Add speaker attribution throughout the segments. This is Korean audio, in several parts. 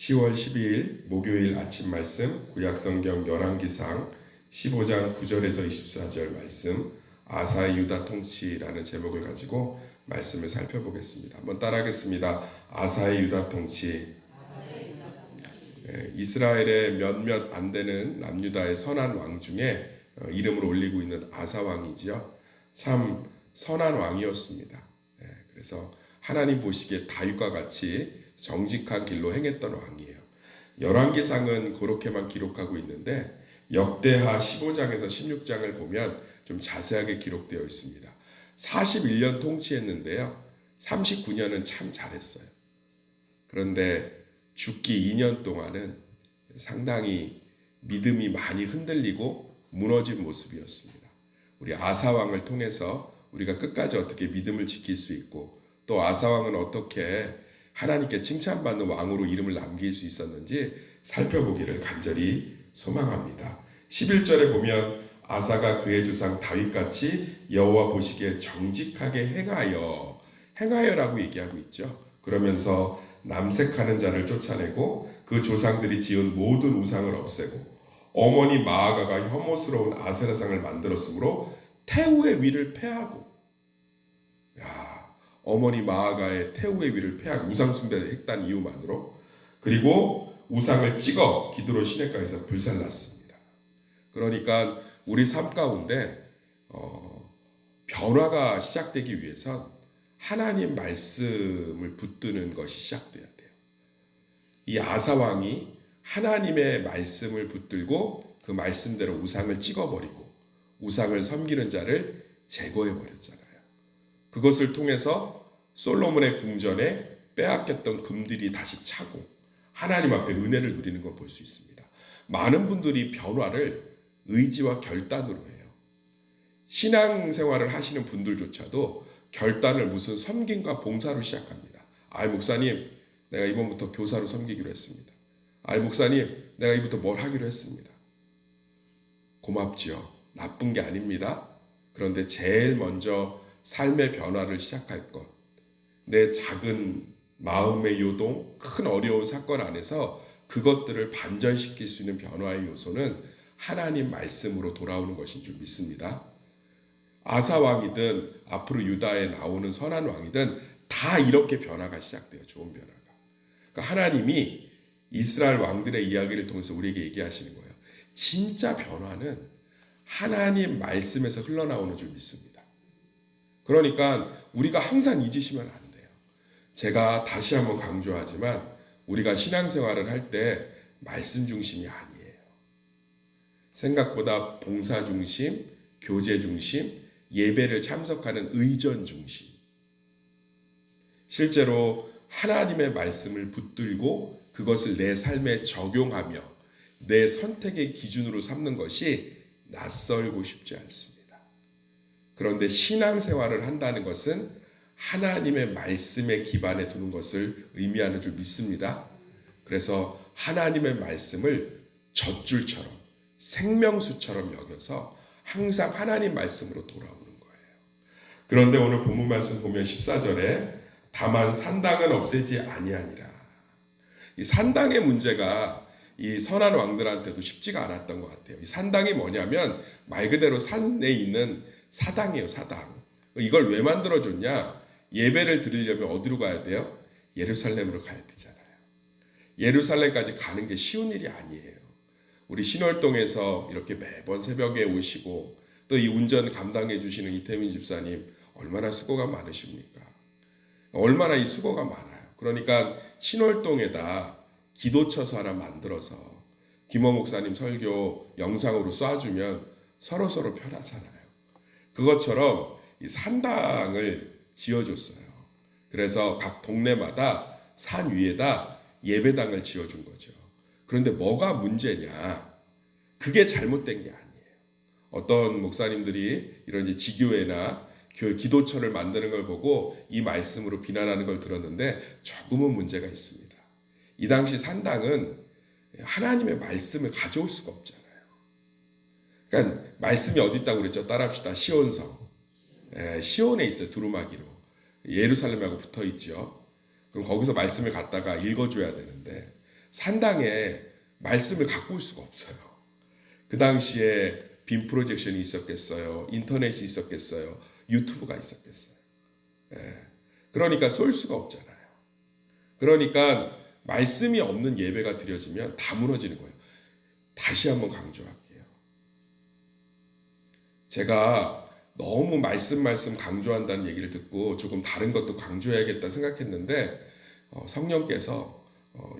Speaker 1: 10월 12일 목요일 아침 말씀 구약성경 열왕기상 15장 9절에서 24절 말씀 아사의 유다 통치라는 제목을 가지고 말씀을 살펴보겠습니다. 한번 따라하겠습니다. 아사의 유다 통치. 이스라엘의 몇몇 안 되는 남유다의 선한 왕 중에 이름을 올리고 있는 아사 왕이지요. 참 선한 왕이었습니다. 그래서 하나님 보시기에 다윗과 같이 정직한 길로 행했던 왕이에요. 열왕기상은 그렇게만 기록하고 있는데 역대하 15장에서 16장을 보면 좀 자세하게 기록되어 있습니다. 41년 통치했는데요. 39년은 참 잘했어요. 그런데 죽기 2년 동안은 상당히 믿음이 많이 흔들리고 무너진 모습이었습니다. 우리 아사왕을 통해서 우리가 끝까지 어떻게 믿음을 지킬 수 있고 또 아사왕은 어떻게 하나님께 칭찬받는 왕으로 이름을 남길 수 있었는지 살펴보기를 간절히 소망합니다. 11절에 보면 아사가 그의 조상 다윗같이 여호와 보시기에 정직하게 행하여라고 얘기하고 있죠. 그러면서 남색하는 자를 쫓아내고 그 조상들이 지은 모든 우상을 없애고 어머니 마아가가 혐오스러운 아세라상을 만들었으므로 태우의 위를 폐하고 어머니 마아가의 태우의 위를 폐하고 우상 숭배를 했다는 이유만으로 그리고 우상을 찍어 기드론 시내가에서 불살랐습니다. 그러니까 우리 삶 가운데 변화가 시작되기 위해선 하나님 말씀을 붙드는 것이 시작돼야 돼요. 이 아사 왕이 하나님의 말씀을 붙들고 그 말씀대로 우상을 찍어버리고 우상을 섬기는 자를 제거해버렸잖아요. 그것을 통해서 솔로몬의 궁전에 빼앗겼던 금들이 다시 차고 하나님 앞에 은혜를 누리는 걸 볼 수 있습니다. 많은 분들이 변화를 의지와 결단으로 해요. 신앙생활을 하시는 분들조차도 결단을 무슨 섬김과 봉사로 시작합니다. 목사님, 내가 이번부터 교사로 섬기기로 했습니다. 목사님, 내가 이부터 뭘 하기로 했습니다. 고맙지요. 나쁜 게 아닙니다. 그런데 제일 먼저 삶의 변화를 시작할 것, 내 작은 마음의 요동, 큰 어려운 사건 안에서 그것들을 반전시킬 수 있는 변화의 요소는 하나님 말씀으로 돌아오는 것인 줄 믿습니다. 아사 왕이든 앞으로 유다에 나오는 선한 왕이든 다 이렇게 변화가 시작돼요. 좋은 변화가. 그러니까 하나님이 이스라엘 왕들의 이야기를 통해서 우리에게 얘기하시는 거예요. 진짜 변화는 하나님 말씀에서 흘러나오는 줄 믿습니다. 그러니까 우리가 항상 잊으시면 안 돼요. 제가 다시 한번 강조하지만 우리가 신앙생활을 할 때 말씀 중심이 아니에요. 생각보다 봉사 중심, 교제 중심, 예배를 참석하는 의전 중심. 실제로 하나님의 말씀을 붙들고 그것을 내 삶에 적용하며 내 선택의 기준으로 삼는 것이 낯설고 쉽지 않습니다. 그런데 신앙생활을 한다는 것은 하나님의 말씀에 기반에 두는 것을 의미하는 줄 믿습니다. 그래서 하나님의 말씀을 젖줄처럼 생명수처럼 여겨서 항상 하나님 말씀으로 돌아오는 거예요. 그런데 오늘 본문 말씀 보면 14절에 다만 산당은 없애지 아니하니라. 이 산당의 문제가 이 선한 왕들한테도 쉽지가 않았던 것 같아요. 이 산당이 뭐냐면 말 그대로 산에 있는 사당이에요. 사당. 이걸 왜 만들어줬냐? 예배를 드리려면 어디로 가야 돼요? 예루살렘으로 가야 되잖아요. 예루살렘까지 가는 게 쉬운 일이 아니에요. 우리 신월동에서 이렇게 매번 새벽에 오시고 또 이 운전 감당해 주시는 이태민 집사님 얼마나 수고가 많으십니까? 얼마나 이 수고가 많아요. 그러니까 신월동에다 기도처서 하나 만들어서 김호 목사님 설교 영상으로 쏴주면 서로 편하잖아요. 그것처럼 이 산당을 지어줬어요. 그래서 각 동네마다 산 위에다 예배당을 지어준 거죠. 그런데 뭐가 문제냐? 그게 잘못된 게 아니에요. 어떤 목사님들이 이런 이제 지교회나 기도처를 만드는 걸 보고 이 말씀으로 비난하는 걸 들었는데 조금은 문제가 있습니다. 이 당시 산당은 하나님의 말씀을 가져올 수가 없잖아요. 그러니까 말씀이 어디 있다고 그랬죠? 따라합시다. 시온성. 시온에 있어요. 두루마기로. 예루살렘하고 붙어 있죠. 그럼 거기서 말씀을 갖다가 읽어줘야 되는데 산당에 말씀을 갖고 올 수가 없어요. 그 당시에 빔 프로젝션이 있었겠어요? 인터넷이 있었겠어요? 유튜브가 있었겠어요? 예. 그러니까 쏠 수가 없잖아요. 그러니까 말씀이 없는 예배가 드려지면 다 무너지는 거예요. 다시 한번 강조할게요. 제가 너무 말씀 강조한다는 얘기를 듣고 조금 다른 것도 강조해야겠다 생각했는데 성령께서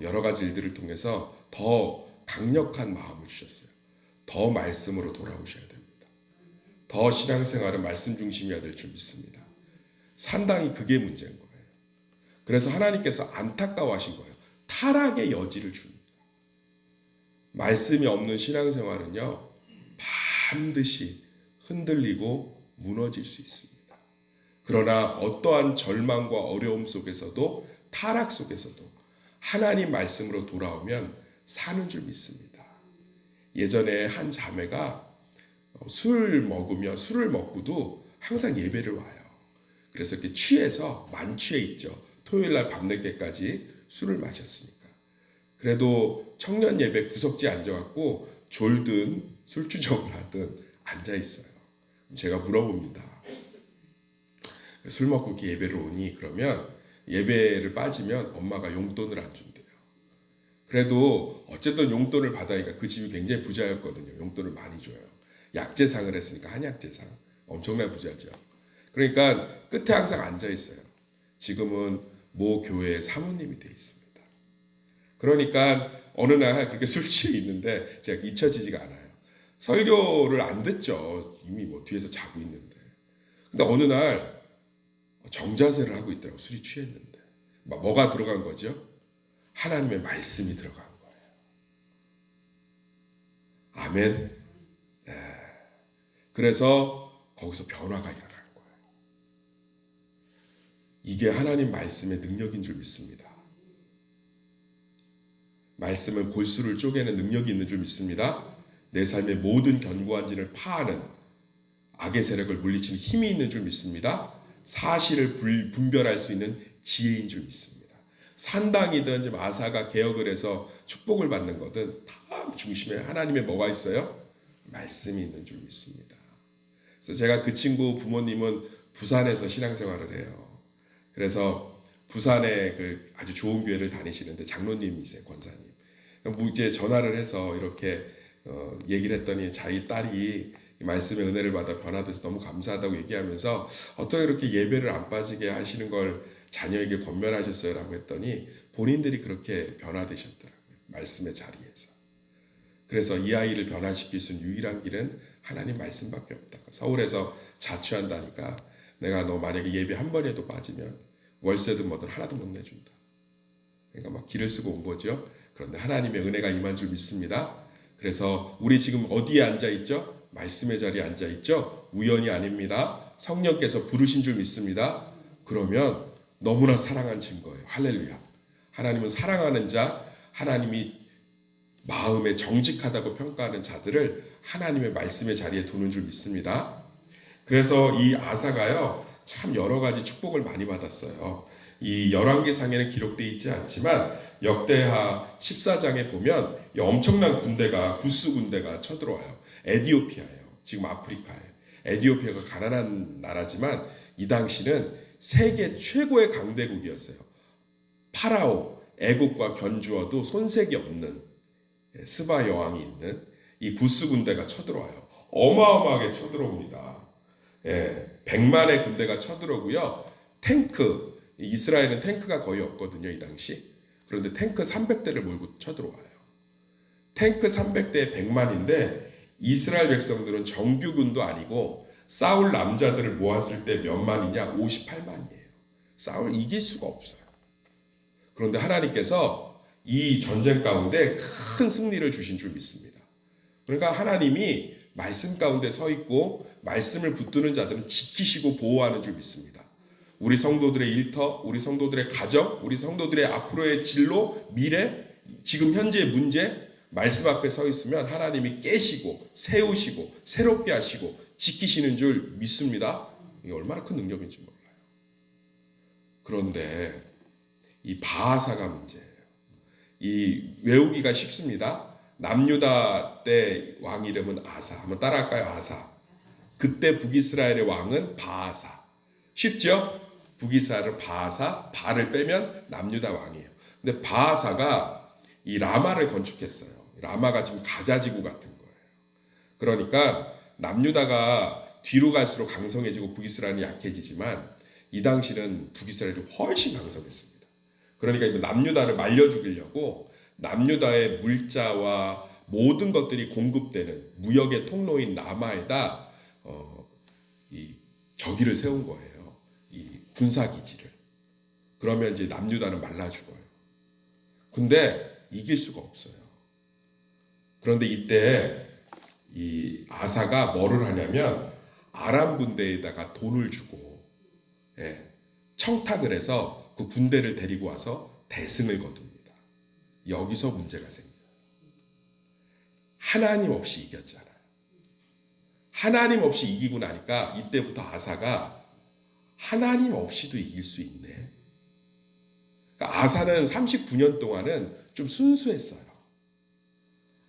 Speaker 1: 여러 가지 일들을 통해서 더 강력한 마음을 주셨어요. 더 말씀으로 돌아오셔야 됩니다. 더 신앙생활은 말씀 중심이어야 될 줄 믿습니다. 상당히 그게 문제인 거예요. 그래서 하나님께서 안타까워하신 거예요. 타락의 여지를 줍니다. 말씀이 없는 신앙생활은요, 반드시 흔들리고 무너질 수 있습니다. 그러나 어떠한 절망과 어려움 속에서도 타락 속에서도 하나님 말씀으로 돌아오면 사는 줄 믿습니다. 예전에 한 자매가 술을 먹고도 항상 예배를 와요. 그래서 이렇게 취해서 만취해 있죠. 토요일 날 밤늦게까지 술을 마셨으니까. 그래도 청년 예배 구석지에 앉아갖고 졸든 술주정을 하든 앉아 있어요. 제가 물어봅니다. 술 먹고 이렇게 예배를 오니 그러면 예배를 빠지면 엄마가 용돈을 안 준대요. 그래도 어쨌든 용돈을 받아니까 그 집이 굉장히 부자였거든요. 용돈을 많이 줘요. 약재상을 했으니까 한약재상. 엄청난 부자죠. 그러니까 끝에 항상 앉아 있어요. 지금은 모 교회의 사모님이 돼 있습니다. 그러니까 어느 날 그렇게 술 취해 있는데 제가 잊혀지지가 않아요. 설교를 안 듣죠. 이미 뭐 뒤에서 자고 있는데. 근데 어느 날 정자세를 하고 있더라고. 술이 취했는데. 뭐가 들어간 거죠? 하나님의 말씀이 들어간 거예요. 아멘. 네. 그래서 거기서 변화가 일어난 거예요. 이게 하나님 말씀의 능력인 줄 믿습니다. 말씀은 골수를 쪼개는 능력이 있는 줄 믿습니다. 내 삶의 모든 견고한 진을 파하는 악의 세력을 물리치는 힘이 있는 줄 믿습니다. 사실을 분별할 수 있는 지혜인 줄 믿습니다. 산당이든 지금 아사가 개혁을 해서 축복을 받는 거든 다 중심에 하나님의 뭐가 있어요? 말씀이 있는 줄 믿습니다. 그래서 제가 그 친구 부모님은 부산에서 신앙생활을 해요. 그래서 부산에 그 아주 좋은 교회를 다니시는데 장로님이세요, 권사님. 이제 전화를 해서 이렇게 얘기를 했더니 자기 딸이 말씀의 은혜를 받아 변화돼서 너무 감사하다고 얘기하면서 어떻게 이렇게 예배를 안 빠지게 하시는 걸 자녀에게 권면하셨어요? 라고 했더니 본인들이 그렇게 변화되셨더라고요. 말씀의 자리에서. 그래서 이 아이를 변화시킬 수 있는 유일한 길은 하나님 말씀밖에 없다. 서울에서 자취한다니까 내가 너 만약에 예배 한 번에도 빠지면 월세든 뭐든 하나도 못 내준다. 그러니까 막 길을 쓰고 온 거죠. 그런데 하나님의 은혜가 임한 줄 믿습니다. 그래서 우리 지금 어디에 앉아 있죠? 말씀의 자리에 앉아 있죠? 우연이 아닙니다. 성령께서 부르신 줄 믿습니다. 그러면 너무나 사랑한 증거예요. 할렐루야. 하나님은 사랑하는 자, 하나님이 마음에 정직하다고 평가하는 자들을 하나님의 말씀의 자리에 두는 줄 믿습니다. 그래서 이 아사가요, 참 여러 가지 축복을 많이 받았어요. 이 열왕기상에는 기록되어 있지 않지만 역대하 14장에 보면 이 엄청난 군대가 구스 군대가 쳐들어와요. 에디오피아예요. 지금 아프리카에. 에디오피아가 가난한 나라지만 이 당시는 세계 최고의 강대국이었어요. 파라오, 애국과 견주어도 손색이 없는 스바 여왕이 있는 이 구스 군대가 쳐들어와요. 어마어마하게 쳐들어옵니다. 100만의 군대가 쳐들어오고요. 탱크, 이스라엘은 탱크가 거의 없거든요, 이 당시. 그런데 탱크 300대를 몰고 쳐들어와요. 탱크 300대에 100만인데 이스라엘 백성들은 정규군도 아니고 싸울 남자들을 모았을 때 몇 만이냐? 58만이에요. 싸울 이길 수가 없어요. 그런데 하나님께서 이 전쟁 가운데 큰 승리를 주신 줄 믿습니다. 그러니까 하나님이 말씀 가운데 서 있고 말씀을 붙드는 자들은 지키시고 보호하는 줄 믿습니다. 우리 성도들의 일터, 우리 성도들의 가정, 우리 성도들의 앞으로의 진로, 미래, 지금 현재의 문제, 말씀 앞에 서 있으면 하나님이 깨시고 세우시고 새롭게 하시고 지키시는 줄 믿습니다. 이게 얼마나 큰 능력인지 몰라요. 그런데 이 바하사가 문제예요. 이 외우기가 쉽습니다. 남유다 때 왕 이름은 아사. 한번 따라할까요? 아사. 그때 북이스라엘의 왕은 바아사. 쉽죠? 북이스라엘은 바아사, 바를 빼면 남유다 왕이에요. 근데 바아사가 이 라마를 건축했어요. 라마가 지금 가자지구 같은 거예요. 그러니까 남유다가 뒤로 갈수록 강성해지고 북이스라엘이 약해지지만 이 당시는 북이스라엘이 훨씬 강성했습니다. 그러니까 남유다를 말려 죽이려고 남유다의 물자와 모든 것들이 공급되는 무역의 통로인 라마에다 이 저기를 세운 거예요. 이 군사기지를. 그러면 이제 남유다는 말라 죽어요. 근데 이길 수가 없어요. 그런데 이때 이 아사가 뭐를 하냐면 아람 군대에다가 돈을 주고 청탁을 해서 그 군대를 데리고 와서 대승을 거둡니다. 여기서 문제가 생겨요. 하나님 없이 이겼잖아요. 하나님 없이 이기고 나니까 이때부터 아사가 하나님 없이도 이길 수 있네. 그러니까 아사는 39년 동안은 좀 순수했어요.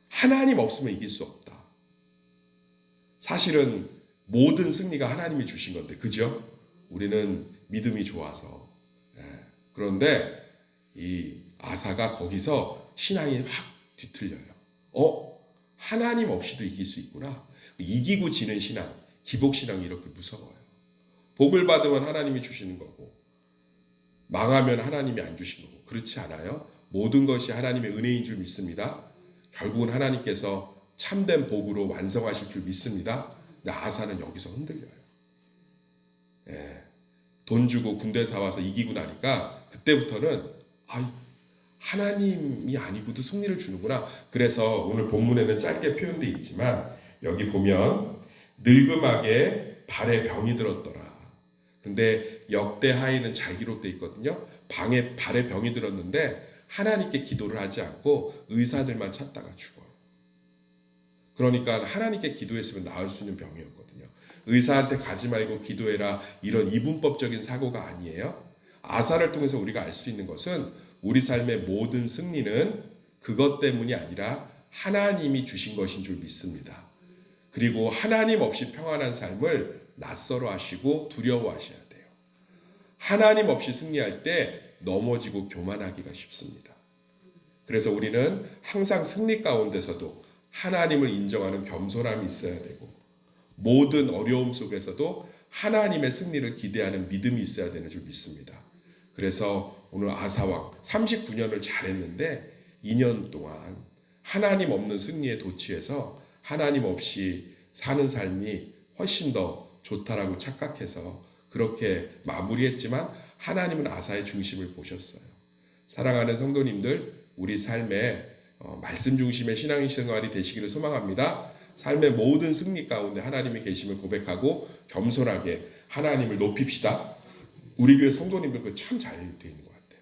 Speaker 1: 하나님 없으면 이길 수 없다. 사실은 모든 승리가 하나님이 주신 건데, 그죠? 우리는 믿음이 좋아서. 그런데 이 아사가 거기서 신앙이 확 뒤틀려요. 하나님 없이도 이길 수 있구나. 이기고 지는 신앙, 기복신앙이 이렇게 무서워요. 복을 받으면 하나님이 주시는 거고 망하면 하나님이 안 주신 거고 그렇지 않아요? 모든 것이 하나님의 은혜인 줄 믿습니다. 결국은 하나님께서 참된 복으로 완성하실 줄 믿습니다. 근데 아사는 여기서 흔들려요. 돈 주고 군대 사와서 이기고 나니까 그때부터는 하나님이 아니고도 승리를 주는구나. 그래서 오늘 본문에는 짧게 표현되어 있지만 여기 보면 늙음하게 발에 병이 들었더라. 근데 역대하에는 잘 기록되어 있거든요. 발에 병이 들었는데 하나님께 기도를 하지 않고 의사들만 찾다가 죽어요. 그러니까 하나님께 기도했으면 나을 수 있는 병이었거든요. 의사한테 가지 말고 기도해라 이런 이분법적인 사고가 아니에요. 아사를 통해서 우리가 알 수 있는 것은 우리 삶의 모든 승리는 그것 때문이 아니라 하나님이 주신 것인 줄 믿습니다. 그리고 하나님 없이 평안한 삶을 낯설어 하시고 두려워하셔야 돼요. 하나님 없이 승리할 때 넘어지고 교만하기가 쉽습니다. 그래서 우리는 항상 승리 가운데서도 하나님을 인정하는 겸손함이 있어야 되고 모든 어려움 속에서도 하나님의 승리를 기대하는 믿음이 있어야 되는 줄 믿습니다. 그래서 오늘 아사왕 39년을 잘했는데 2년 동안 하나님 없는 승리에 도취해서 하나님 없이 사는 삶이 훨씬 더 좋다라고 착각해서 그렇게 마무리했지만 하나님은 아사의 중심을 보셨어요. 사랑하는 성도님들, 우리 삶에 말씀 중심의 신앙생활이 되시기를 소망합니다. 삶의 모든 승리 가운데 하나님이 계심을 고백하고 겸손하게 하나님을 높입시다. 우리 교회 성도님들 그 참 잘 되어 있는 것 같아요.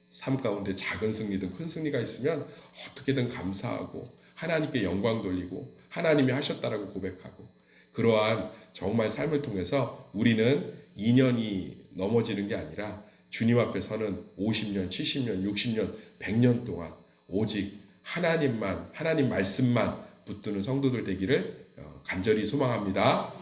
Speaker 1: 삶 가운데 작은 승리든 큰 승리가 있으면 어떻게든 감사하고 하나님께 영광 돌리고 하나님이 하셨다라고 고백하고 그러한 정말 삶을 통해서 우리는 2년이 넘어지는 게 아니라 주님 앞에 서는 50년, 70년, 60년, 100년 동안 오직 하나님만, 하나님 말씀만 붙드는 성도들 되기를 간절히 소망합니다.